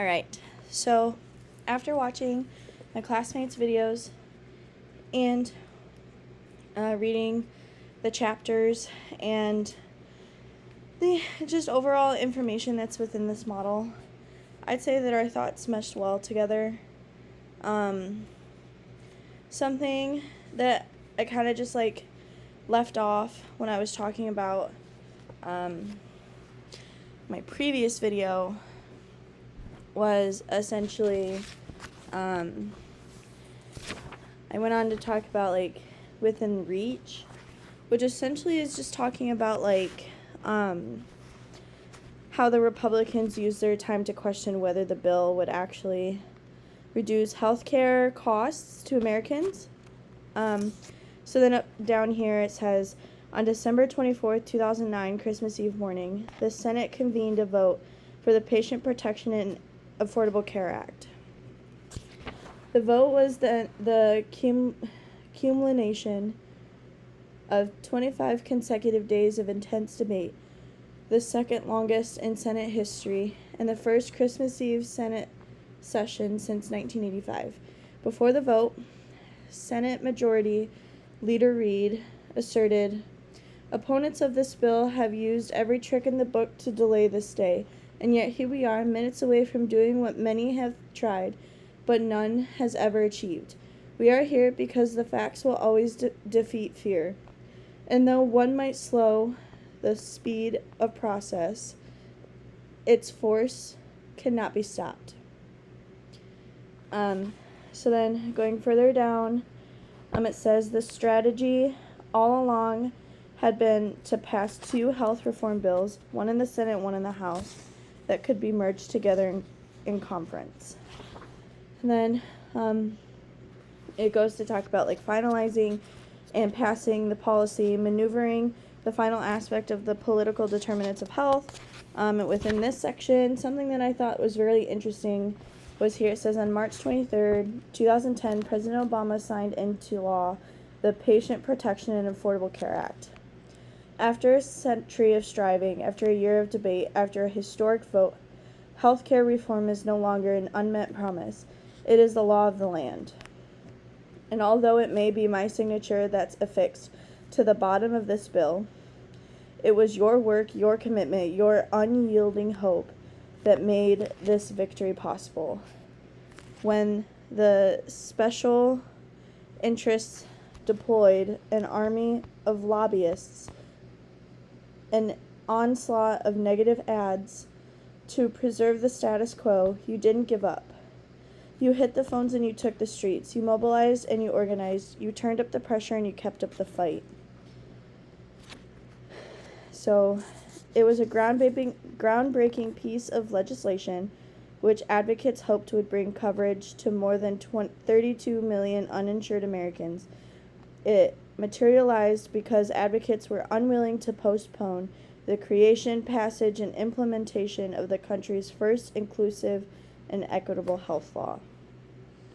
Alright, so after watching my classmates' videos and reading the chapters and the just overall information that's within this model, I'd say that our thoughts meshed well together. Something that I kind of just left off when I was talking about my previous video was essentially I went on to talk about within reach, which essentially is just talking about how the Republicans used their time to question whether the bill would actually reduce healthcare costs to Americans. So then down here it says, on December 24th, 2009, Christmas Eve morning, the Senate convened a vote for the Patient Protection and Affordable Care Act. The vote was the culmination of 25 consecutive days of intense debate, the second longest in Senate history, and the first Christmas Eve Senate session since 1985. Before the vote, Senate Majority Leader Reid asserted, "Opponents of this bill have used every trick in the book to delay this day, and yet here we are, minutes away from doing what many have tried, but none has ever achieved. We are here because the facts will always defeat fear. And though one might slow the speed of process, its force cannot be stopped." So then going further down, it says the strategy all along had been to pass two health reform bills, one in the Senate, one in the House, that could be merged together in conference. And then it goes to talk about finalizing and passing the policy, maneuvering the final aspect of the political determinants of health. Within this section, something that I thought was really interesting was here. It says on March 23rd, 2010, President Obama signed into law the Patient Protection and Affordable Care Act. After a century of striving, after a year of debate, after a historic vote, healthcare reform is no longer an unmet promise. It is the law of the land. And although it may be my signature that's affixed to the bottom of this bill, it was your work, your commitment, your unyielding hope that made this victory possible. When the special interests deployed an army of lobbyists, an onslaught of negative ads to preserve the status quo, you didn't give up. You hit the phones and you took the streets. You mobilized and you organized. You turned up the pressure and you kept up the fight. So it was a groundbreaking piece of legislation which advocates hoped would bring coverage to more than 32 million uninsured Americans. It materialized because advocates were unwilling to postpone the creation, passage, and implementation of the country's first inclusive and equitable health law.